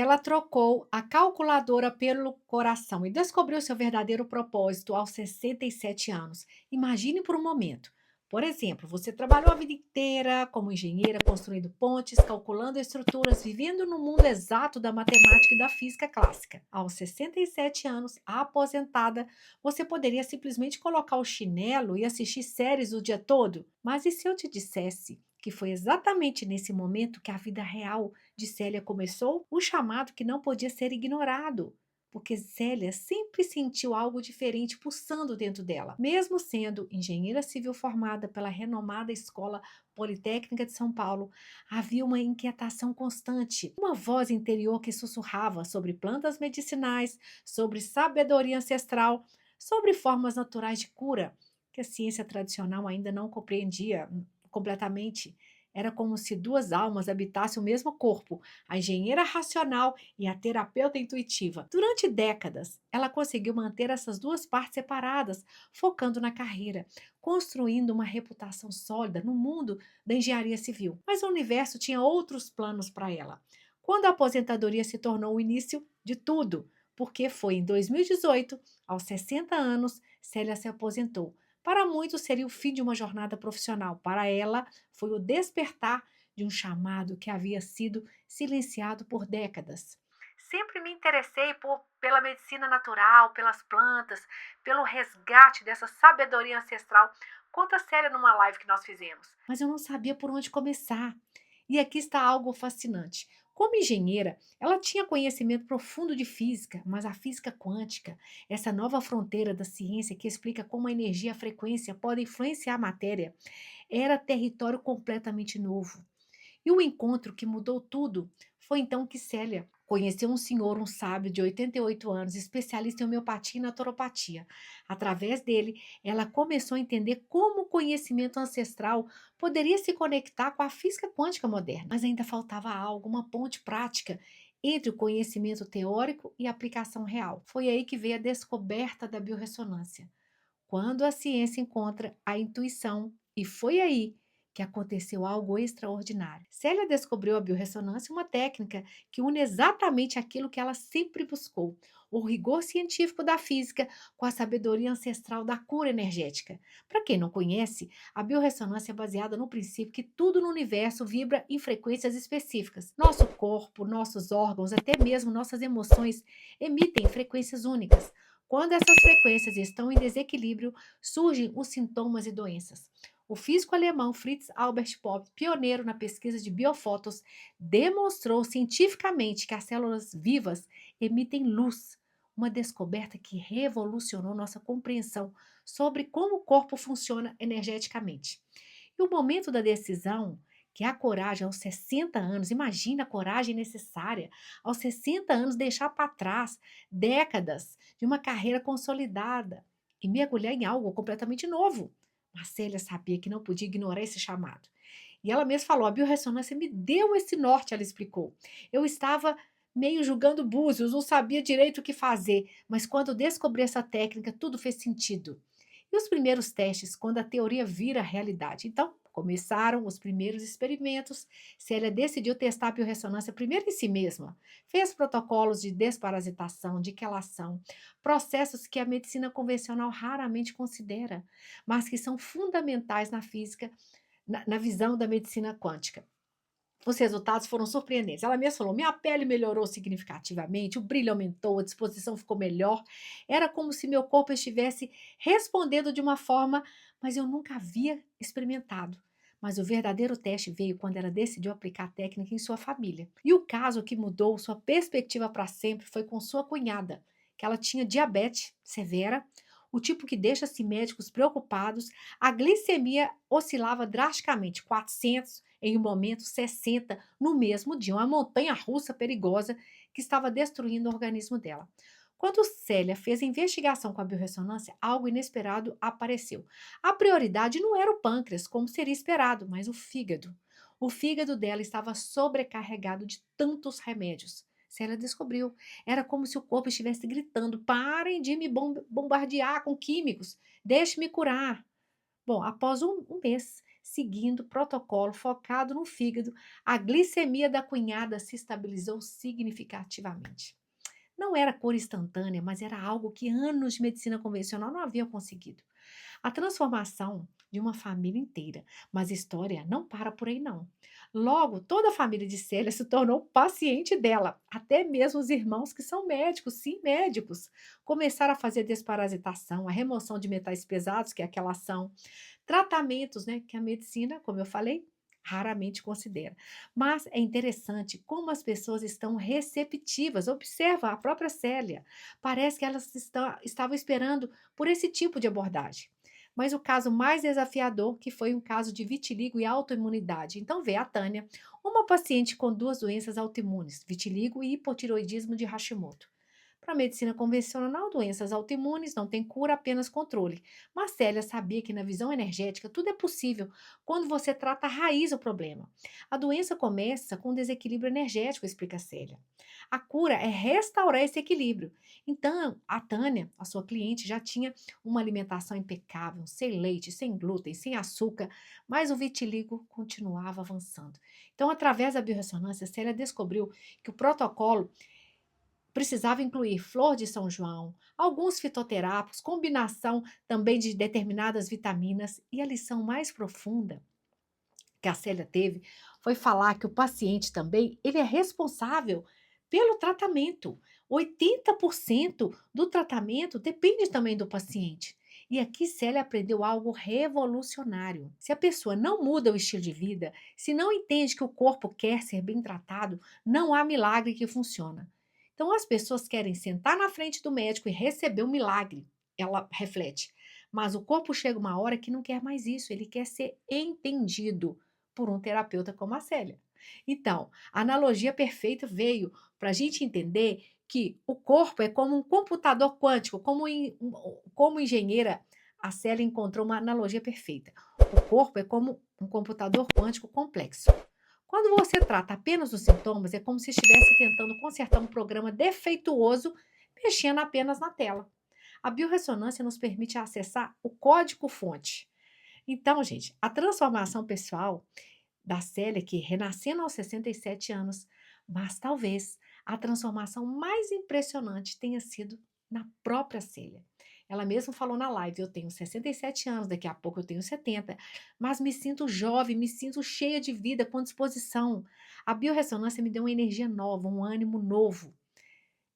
Ela trocou a calculadora pelo coração e descobriu seu verdadeiro propósito aos 67 anos. Imagine por um momento. Por exemplo, você trabalhou a vida inteira como engenheira, construindo pontes, calculando estruturas, vivendo no mundo exato da matemática e da física clássica. Aos 67 anos, aposentada, você poderia simplesmente colocar o chinelo e assistir séries o dia todo? Mas e se eu te dissesse que foi exatamente nesse momento que a vida real de Célia começou? Um chamado que não podia ser ignorado, porque Célia sempre sentiu algo diferente pulsando dentro dela. Mesmo sendo engenheira civil formada pela renomada Escola Politécnica de São Paulo, havia uma inquietação constante, uma voz interior que sussurrava sobre plantas medicinais, sobre sabedoria ancestral, sobre formas naturais de cura que a ciência tradicional ainda não compreendia completamente. Era como se duas almas habitassem o mesmo corpo, a engenheira racional e a terapeuta intuitiva. Durante décadas, ela conseguiu manter essas duas partes separadas, focando na carreira, construindo uma reputação sólida no mundo da engenharia civil. Mas o universo tinha outros planos para ela. Quando a aposentadoria se tornou o início de tudo, porque foi em 2018, aos 60 anos, Célia se aposentou. Para muitos seria o fim de uma jornada profissional. Para ela, foi o despertar de um chamado que havia sido silenciado por décadas. Sempre me interessei pela medicina natural, pelas plantas, pelo resgate dessa sabedoria ancestral. Conta séria numa live que nós fizemos. Mas eu não sabia por onde começar. E aqui está algo fascinante. Como engenheira, ela tinha conhecimento profundo de física, mas a física quântica, essa nova fronteira da ciência que explica como a energia e a frequência podem influenciar a matéria, era território completamente novo. E o encontro que mudou tudo foi então que Célia conheceu um senhor, um sábio de 88 anos, especialista em homeopatia e naturopatia. Através dele, ela começou a entender como o conhecimento ancestral poderia se conectar com a física quântica moderna. Mas ainda faltava algo, uma ponte prática entre o conhecimento teórico e a aplicação real. Foi aí que veio a descoberta da biorressonância, quando a ciência encontra a intuição, e foi aí que aconteceu algo extraordinário. Célia descobriu a biorressonância, uma técnica que une exatamente aquilo que ela sempre buscou: o rigor científico da física com a sabedoria ancestral da cura energética. Para quem não conhece, a biorressonância é baseada no princípio que tudo no universo vibra em frequências específicas. Nosso corpo, nossos órgãos, até mesmo nossas emoções emitem frequências únicas. Quando essas frequências estão em desequilíbrio, surgem os sintomas e doenças. O físico alemão Fritz Albert Popp, pioneiro na pesquisa de biofótons, demonstrou cientificamente que as células vivas emitem luz, uma descoberta que revolucionou nossa compreensão sobre como o corpo funciona energeticamente. E o momento da decisão, que é a coragem aos 60 anos, imagina a coragem necessária aos 60 anos deixar para trás décadas de uma carreira consolidada e mergulhar em algo completamente novo. Marcélia sabia que não podia ignorar esse chamado. E ela mesma falou: a biorressonância me deu esse norte, ela explicou. Eu estava meio julgando búzios, não sabia direito o que fazer, mas quando descobri essa técnica, tudo fez sentido. E os primeiros testes, quando a teoria vira realidade? Então, começaram os primeiros experimentos. Célia decidiu testar a biorressonância primeiro em si mesma. Fez protocolos de desparasitação, de quelação, processos que a medicina convencional raramente considera, mas que são fundamentais na física, na visão da medicina quântica. Os resultados foram surpreendentes. Ela mesma falou: minha pele melhorou significativamente, o brilho aumentou, a disposição ficou melhor. Era como se meu corpo estivesse respondendo de uma forma, mas eu nunca havia experimentado. Mas o verdadeiro teste veio quando ela decidiu aplicar a técnica em sua família. E o caso que mudou sua perspectiva para sempre foi com sua cunhada, que ela tinha diabetes severa, o tipo que deixa-se médicos preocupados. A glicemia oscilava drasticamente, 400 em um momento, 60 no mesmo dia, uma montanha russa perigosa que estava destruindo o organismo dela. Quando Célia fez a investigação com a biorressonância, algo inesperado apareceu. A prioridade não era o pâncreas, como seria esperado, mas o fígado. O fígado dela estava sobrecarregado de tantos remédios. Célia descobriu. Era como se o corpo estivesse gritando: parem de me bombardear com químicos, deixe-me curar. Bom, após um mês, seguindo protocolo focado no fígado, a glicemia da cunhada se estabilizou significativamente. Não era cura instantânea, mas era algo que anos de medicina convencional não haviam conseguido. A transformação de uma família inteira, mas a história não para por aí não. Logo, toda a família de Célia se tornou paciente dela, até mesmo os irmãos que são médicos, sim, médicos, começaram a fazer desparasitação, a remoção de metais pesados, que é aquela ação, tratamentos, né, que a medicina, como eu falei, raramente considera. Mas é interessante como as pessoas estão receptivas. Observa a própria Célia. Parece que elas estavam esperando por esse tipo de abordagem. Mas o caso mais desafiador, que foi um caso de vitiligo e autoimunidade. Então, vê a Tânia, uma paciente com duas doenças autoimunes, vitiligo e hipotiroidismo de Hashimoto. Para a medicina convencional, doenças autoimunes não têm cura, apenas controle. Mas Célia sabia que na visão energética tudo é possível quando você trata a raiz do problema. A doença começa com um desequilíbrio energético, explica Célia. A cura é restaurar esse equilíbrio. Então, a Tânia, a sua cliente, já tinha uma alimentação impecável, sem leite, sem glúten, sem açúcar, mas o vitiligo continuava avançando. Então, através da biorressonância, Célia descobriu que o protocolo precisava incluir flor de São João, alguns fitoterápicos, combinação também de determinadas vitaminas, e a lição mais profunda que a Célia teve foi falar que o paciente também, ele é responsável pelo tratamento. 80% do tratamento depende também do paciente. E aqui Célia aprendeu algo revolucionário. Se a pessoa não muda o estilo de vida, se não entende que o corpo quer ser bem tratado, não há milagre que funciona. Então as pessoas querem sentar na frente do médico e receber um milagre. Ela reflete. Mas o corpo chega uma hora que não quer mais isso, ele quer ser entendido por um terapeuta como a Célia. Então, a analogia perfeita veio para a gente entender que o corpo é como um computador quântico, como engenheira, a Célia encontrou uma analogia perfeita. O corpo é como um computador quântico complexo. Quando você trata apenas os sintomas, é como se estivesse tentando consertar um programa defeituoso, mexendo apenas na tela. A biorressonância nos permite acessar o código-fonte. Então, gente, a transformação pessoal da Célia, que renascendo aos 67 anos, mas talvez a transformação mais impressionante tenha sido na própria Célia. Ela mesma falou na live: eu tenho 67 anos, daqui a pouco eu tenho 70, mas me sinto jovem, me sinto cheia de vida, com disposição. A biorressonância me deu uma energia nova, um ânimo novo.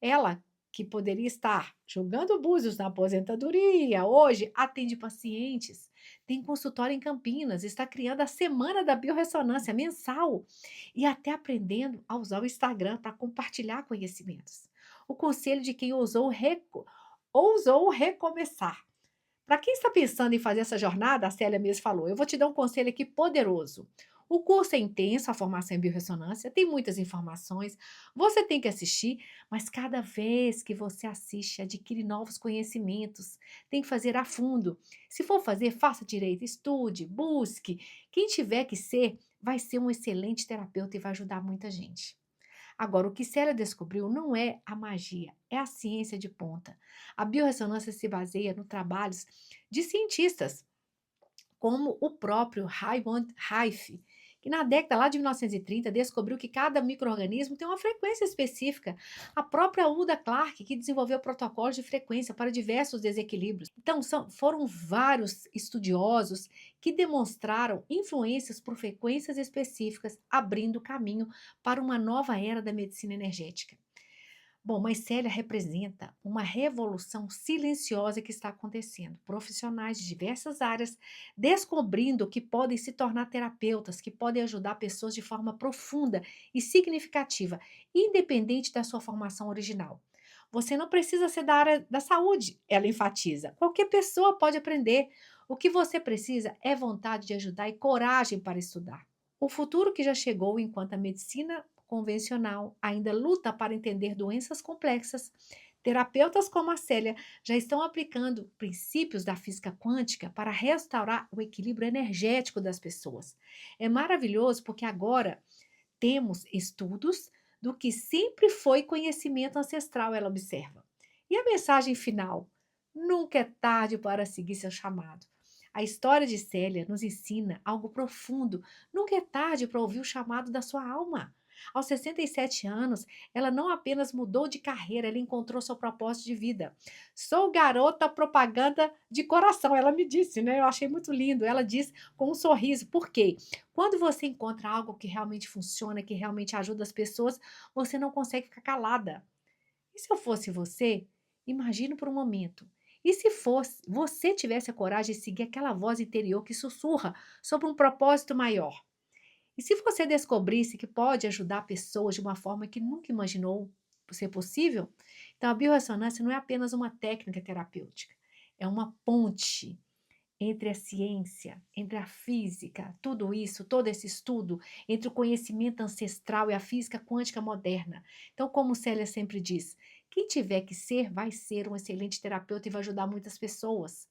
Ela, que poderia estar jogando búzios na aposentadoria, hoje atende pacientes, tem consultório em Campinas, está criando a Semana da Biorressonância mensal e até aprendendo a usar o Instagram para compartilhar conhecimentos. O conselho de quem ousou recomeçar. Para quem está pensando em fazer essa jornada, a Célia mesmo falou, eu vou te dar um conselho aqui poderoso. O curso é intenso, a formação em biorressonância, tem muitas informações, você tem que assistir, mas cada vez que você assiste, adquire novos conhecimentos, tem que fazer a fundo. Se for fazer, faça direito, estude, busque. Quem tiver que ser, vai ser um excelente terapeuta e vai ajudar muita gente. Agora, o que Célia descobriu não é a magia, é a ciência de ponta. A biorressonância se baseia no trabalhos de cientistas, como o próprio Raymond Rife, que na década lá de 1930 descobriu que cada micro-organismo tem uma frequência específica. A própria Uda Clark, que desenvolveu protocolos de frequência para diversos desequilíbrios. Então, foram vários estudiosos que demonstraram influências por frequências específicas, abrindo caminho para uma nova era da medicina energética. Bom, mas Célia representa uma revolução silenciosa que está acontecendo. Profissionais de diversas áreas descobrindo que podem se tornar terapeutas, que podem ajudar pessoas de forma profunda e significativa, independente da sua formação original. Você não precisa ser da área da saúde, ela enfatiza. Qualquer pessoa pode aprender. O que você precisa é vontade de ajudar e coragem para estudar. O futuro que já chegou enquanto a medicina convencional ainda luta para entender doenças complexas, terapeutas como a Célia já estão aplicando princípios da física quântica para restaurar o equilíbrio energético das pessoas. É maravilhoso porque agora temos estudos do que sempre foi conhecimento ancestral, ela observa. E a mensagem final? Nunca é tarde para seguir seu chamado. A história de Célia nos ensina algo profundo. Nunca é tarde para ouvir o chamado da sua alma. Aos 67 anos, ela não apenas mudou de carreira, ela encontrou seu propósito de vida. Sou garota propaganda de coração, ela me disse, né? Eu achei muito lindo. Ela disse com um sorriso. Por quê? Quando você encontra algo que realmente funciona, que realmente ajuda as pessoas, você não consegue ficar calada. E se eu fosse você, imagine por um momento. E se fosse, você tivesse a coragem de seguir aquela voz interior que sussurra sobre um propósito maior? E se você descobrisse que pode ajudar pessoas de uma forma que nunca imaginou ser possível? Então, a biorressonância não é apenas uma técnica terapêutica, é uma ponte entre a ciência, entre a física, tudo isso, todo esse estudo, entre o conhecimento ancestral e a física quântica moderna. Então, como Célia sempre diz, quem tiver que ser, vai ser um excelente terapeuta e vai ajudar muitas pessoas.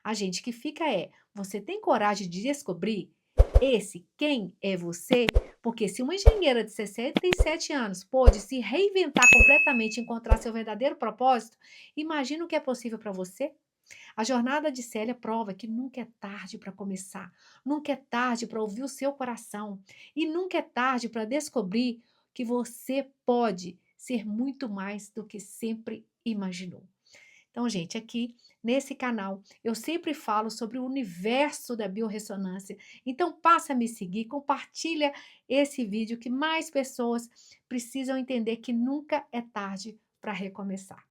A gente que fica é, você tem coragem de descobrir esse quem é você? Porque se uma engenheira de 67 anos pôde se reinventar completamente e encontrar seu verdadeiro propósito, imagina o que é possível para você? A jornada de Célia prova que nunca é tarde para começar, nunca é tarde para ouvir o seu coração e nunca é tarde para descobrir que você pode ser muito mais do que sempre imaginou. Então, gente, aqui nesse canal eu sempre falo sobre o universo da biorressonância. Então, passa a me seguir, compartilha esse vídeo que mais pessoas precisam entender que nunca é tarde para recomeçar.